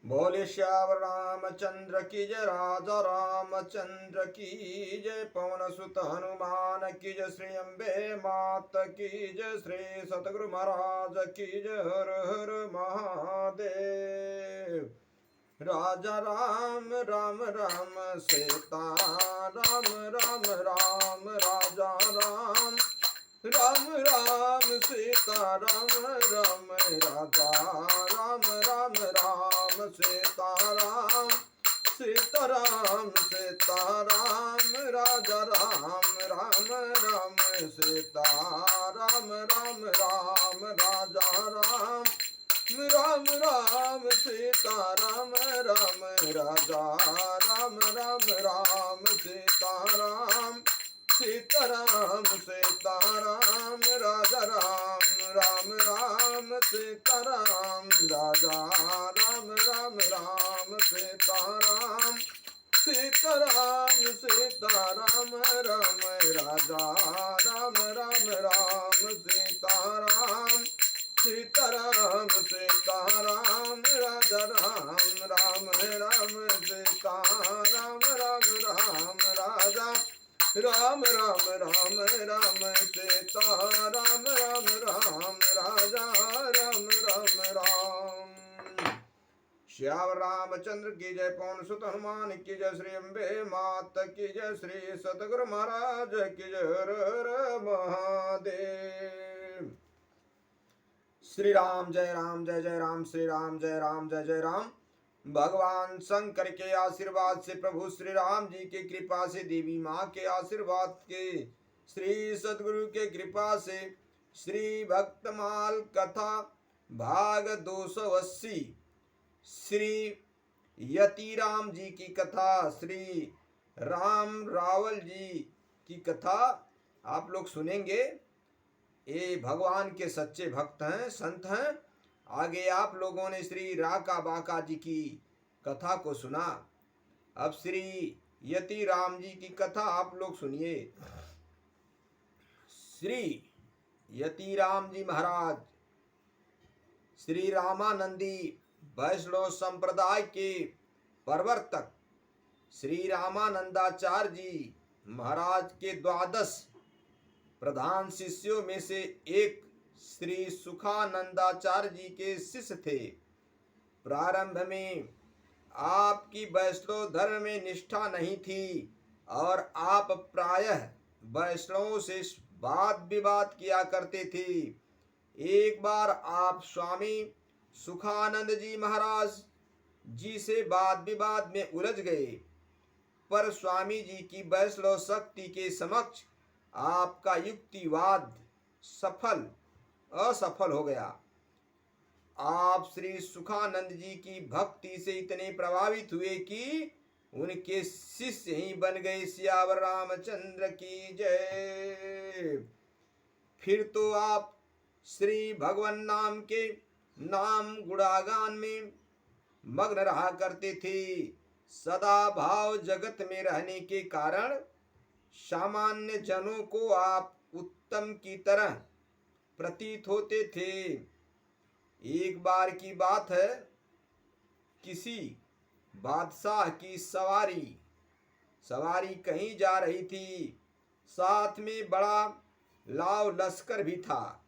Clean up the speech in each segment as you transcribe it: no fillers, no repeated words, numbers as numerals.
बोले श्यावर रामचंद्र की जय, राजा रामचंद्र की जय, पवन सुत हनुमान की जय, श्री अम्बे मात की जय, श्री सतगुरु महाराज की जय। हर हर महादेव। राजा राम राम राम सीता राम राम राम, राजा राम राम राम सीता राम राम, राजा राम राम राम सीता राम, सीता राम सीता राम, राजा राम राम राम सीता राम राम राम, राजा राम राम राम सीता राम राम, राजा राम राम राम सीता राम, सीताराम सीताराम, राजा राम राम राम सीताराम, राजा राम राम राम सीताराम, सीताराम सीताराम राम, राजा राम राम राम सीताराम, सीताराम सीताराम, राजा राम राम राम सीताराम, राम राम राजा राम राम राम राम सीता राम राम राम, राजा राम राम राम। श्यावर रामचंद्र की जय, पवन सुत हनुमान की जय, श्री अम्बे मात की जय, श्री सतगुरु महाराज की जय। हर हर महादेव। श्री राम जय राम जय जय राम, श्री राम जय राम जय जय राम। भगवान शंकर के आशीर्वाद से, प्रभु श्री राम जी की कृपा से, देवी माँ के आशीर्वाद के, श्री सद्गुरु के कृपा से, श्री भक्तमाल कथा भाग 280, श्री यतिराम जी की कथा, श्री राम रावल जी की कथा आप लोग सुनेंगे। ये भगवान के सच्चे भक्त हैं, संत हैं। आगे आप लोगों ने श्री राका बाका जी की कथा को सुना, अब श्री यति राम जी की कथा आप लोग सुनिए। श्री यति राम जी महाराज श्री रामानंदी वैष्णव संप्रदाय के प्रवर्तक श्री रामानंदाचार्य जी महाराज के 12 प्रधान शिष्यों में से एक श्री सुखानंदाचार्य जी के शिष्य थे। प्रारंभ में आपकी वैष्णव धर्म में निष्ठा नहीं थी और आप प्रायः वैष्णवों से वाद विवाद किया करते थे। एक बार आप स्वामी सुखानंद जी महाराज जी से वाद विवाद में उलझ गए, पर स्वामी जी की वैष्णव शक्ति के समक्ष आपका युक्तिवाद असफल हो गया। आप श्री सुखानंद जी की भक्ति से इतने प्रभावित हुए कि उनके शिष्य ही बन गए। सियावर रामचंद्र की जय। फिर तो आप श्री भगवान नाम के नाम गुणागान में मग्न रहा करते थे। सदा भाव जगत में रहने के कारण सामान्य जनों को आप उत्तम की तरह प्रतीत होते थे। एक बार की बात है, किसी बादशाह की सवारी कहीं जा रही थी, साथ में बड़ा लाव लश्कर भी था।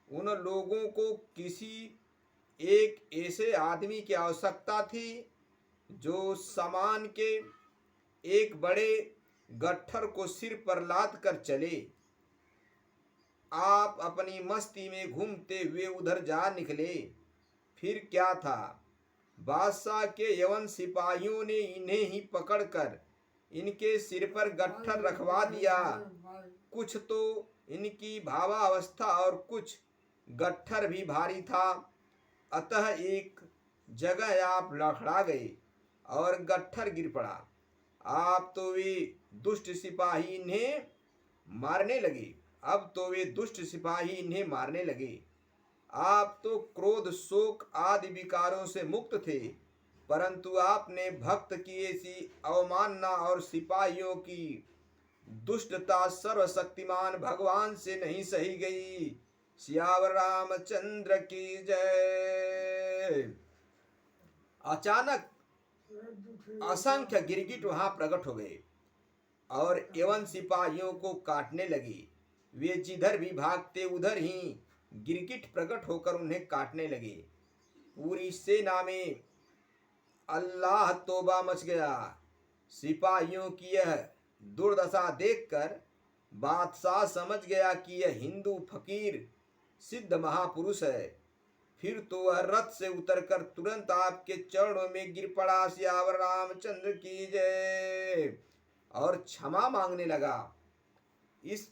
उन लोगों को किसी एक ऐसे आदमी की आवश्यकता थी जो सामान के एक बड़े गट्ठर को सिर पर लाद कर चले। आप अपनी मस्ती में घूमते हुए उधर जा निकले। फिर क्या था, बादशाह के यवन सिपाहियों ने इन्हें ही पकड़कर इनके सिर पर गट्ठर रखवा दिया। कुछ तो इनकी भावावस्था और कुछ गट्ठर भी भारी था, अतः एक जगह आप लड़खड़ा गए और गट्ठर गिर पड़ा। आप तो वे दुष्ट सिपाही इन्हें मारने लगे। आप तो क्रोध शोक आदि विकारों से मुक्त थे, परंतु आपने भक्त की ऐसी अवमानना और सिपाहियों की दुष्टता सर्वशक्तिमान भगवान से नहीं सही गई। सियावर रामचंद्र की जय। अचानक असंख्य गिरगिट वहां प्रकट हो गए और एवं सिपाहियों को काटने लगे। वे जिधर भी भागते उधर ही गिरगिट प्रकट होकर उन्हें काटने लगे। पूरी सेना में अल्लाह तौबा मच गया। सिपाहियों की यह दुर्दशा देखकर बादशाह समझ गया कि यह हिंदू फकीर सिद्ध महापुरुष है। फिर तो वह रथ से उतरकर तुरंत आपके चरणों में गिर पड़ा। सियावर रामचंद्र की जय और क्षमा मांगने लगा। इस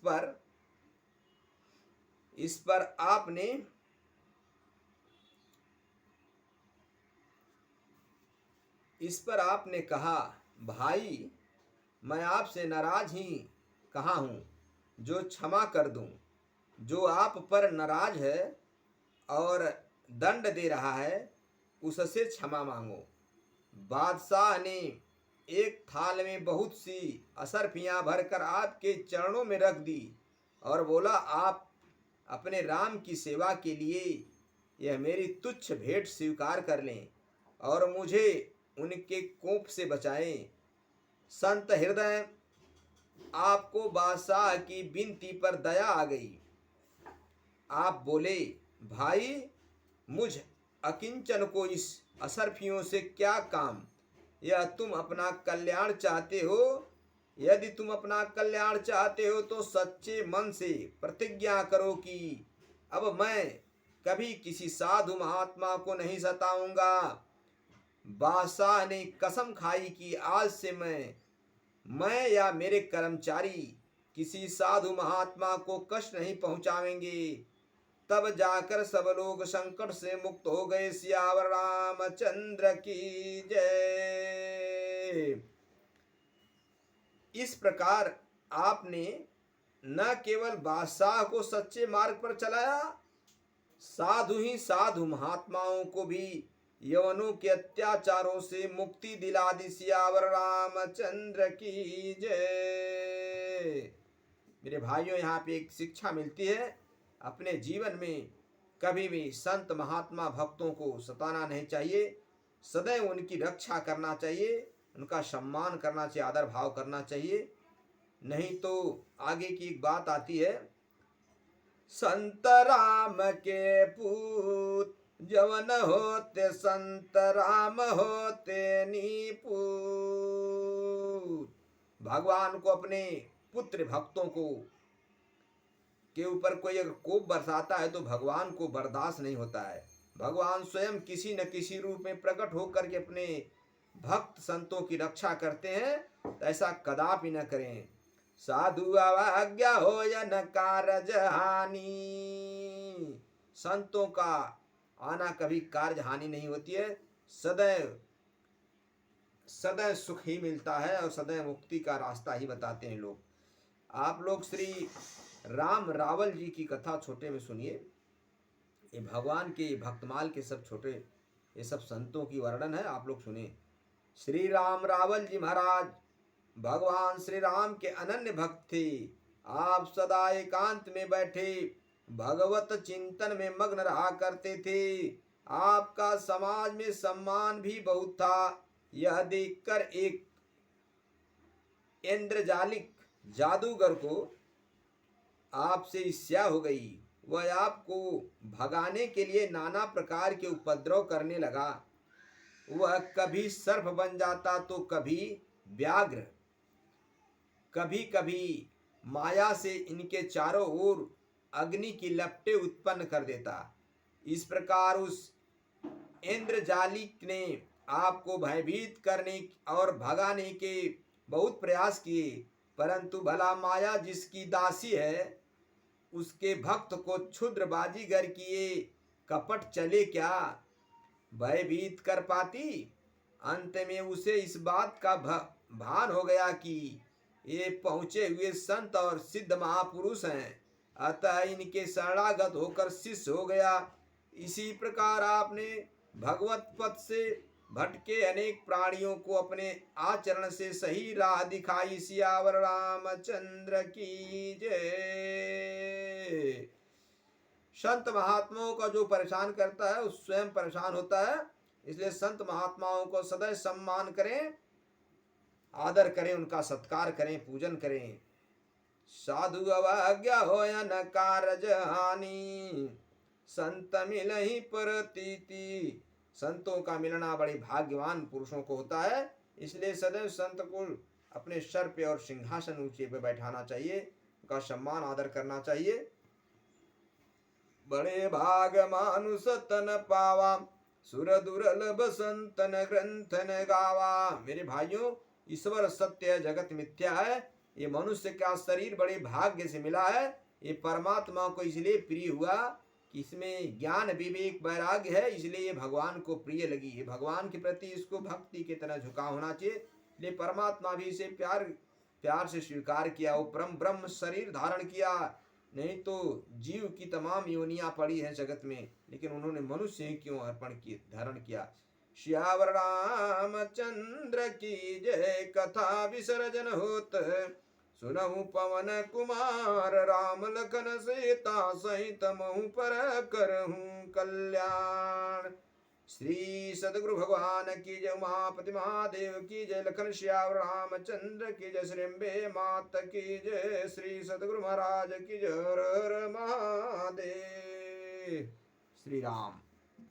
पर आपने कहा, भाई मैं आपसे नाराज ही कहाँ हूँ जो क्षमा कर दूं। जो आप पर नाराज है और दंड दे रहा है उससे क्षमा मांगो। बादशाह ने एक थाल में बहुत सी असरफियां भरकर आपके चरणों में रख दी और बोला, आप अपने राम की सेवा के लिए यह मेरी तुच्छ भेंट स्वीकार कर लें और मुझे उनके कोप से बचाएं। संत हृदय, आपको बादशाह की विनती पर दया आ गई। आप बोले, भाई मुझ अकिंचन को इस असरफियों से क्या काम। यह तुम अपना कल्याण चाहते हो। यदि तुम अपना कल्याण चाहते हो तो सच्चे मन से प्रतिज्ञा करो कि अब मैं कभी किसी साधु महात्मा को नहीं सताऊंगा। बादशाह ने कसम खाई कि आज से मैं या मेरे कर्मचारी किसी साधु महात्मा को कष्ट नहीं पहुंचाएंगे। तब जाकर सब लोग संकट से मुक्त हो गए। सियावर रामचंद्र की जय। इस प्रकार आपने न केवल बादशाह को सच्चे मार्ग पर चलाया, साधु ही साधु महात्माओं को भी यवनों के अत्याचारों से मुक्ति दिला दी। सियावर रामचंद्र की जय। मेरे भाइयों, यहाँ पे एक शिक्षा मिलती है, अपने जीवन में कभी भी संत महात्मा भक्तों को सताना नहीं चाहिए। सदैव उनकी रक्षा करना चाहिए, उनका सम्मान करना चाहिए, आदर भाव करना चाहिए। नहीं तो आगे की एक बात आती है, संत राम के पूत जवन होते संत राम होते नीपूत। भगवान को अपने पुत्र भक्तों को के ऊपर कोई अगर कोप बरसाता है तो भगवान को बर्दाश्त नहीं होता है। भगवान स्वयं किसी न किसी रूप में प्रकट होकर के अपने भक्त संतों की रक्षा करते हैं, तो ऐसा कदापि न करें। साधु अवज्ञा हो या न कारज हानि। संतों का आना कभी कार्य हानि नहीं होती है। सदैव सदैव सुख ही मिलता है और सदैव मुक्ति का रास्ता ही बताते हैं लोग। आप लोग श्री राम रावल जी की कथा छोटे में सुनिए। ये भगवान के भक्तमाल के सब छोटे ये सब संतों की वर्णन है, आप लोग सुने। श्री राम रावल जी महाराज भगवान श्री राम के अनन्य भक्त थे। आप सदा एकांत में बैठे भगवत चिंतन में मग्न रहा करते थे। आपका समाज में सम्मान भी बहुत था। यह देखकर एक इंद्रजालिक जादूगर को आपसे ईर्ष्या हो गई। वह आपको भगाने के लिए नाना प्रकार के उपद्रव करने लगा। वह कभी सर्प बन जाता तो कभी व्याघ्र, कभी कभी माया से इनके चारों ओर अग्नि की लपटें उत्पन्न कर देता। इस प्रकार उस इंद्रजालिक ने आपको भयभीत करने और भगाने के बहुत प्रयास किए, परंतु भला माया जिसकी दासी है उसके भक्त को क्षुद्र बाजीगर किए कपट चले क्या भयभीत कर पाती। अंत में उसे इस बात का भान हो गया कि ये पहुंचे हुए संत और सिद्ध महापुरुष हैं, अतः इनके शरणागत होकर शिष्य हो गया। इसी प्रकार आपने भगवत पथ से भटके अनेक प्राणियों को अपने आचरण से सही राह दिखाई। सियावर रामचंद्र की जय। संत महात्माओं का जो परेशान करता है उस स्वयं परेशान होता है, इसलिए संत महात्माओं को सदैव सम्मान करें, आदर करें, उनका सत्कार करें, पूजन करें। साधु अवज्ञा हो न कारज हानि, संत मिलहि परतीति। संतों का मिलना बड़े भाग्यवान पुरुषों को होता है। इसलिए सदैव संत को अपने सर पे और सिंहासन ऊंचे पे बैठाना चाहिए, उनका सम्मान आदर करना चाहिए। बड़े भाग मानुष तन पावा, सुर दुर्लभ संतन ग्रंथन गावा। मेरे भाइयों, ईश्वर सत्य है, जगत मिथ्या है। ये मनुष्य का शरीर बड़े भाग्य से मिला है। ये परमात्मा को इसलिए प्रिय हुआ कि इसमें ज्ञान विवेक वैराग्य है, इसलिए ये भगवान को प्रिय लगी है। भगवान के प्रति इसको भक्ति की तरह झुकाव होना चाहिए। इसलिए परमात्मा भी इसे प्यार से स्वीकार किया। वो परम ब्रह्म शरीर धारण किया। नहीं तो जीव की तमाम योनियां पड़ी हैं जगत में, लेकिन उन्होंने मनुष्य ही क्यों धारण किया। श्यावर रामचंद्र की जय, कथा विसर्जन होत, सुनहु पवन कुमार, राम लखन सीता सहित महु पर करहूं कल्याण। श्री सदगुरु भगवान की जय, उमापति महादेव की जय, लखन श्यावर रामचंद्र की जय, श्री अम्बे मात की जय, श्री सदगुरु महाराज की जय। हर हर महादेव। श्री राम।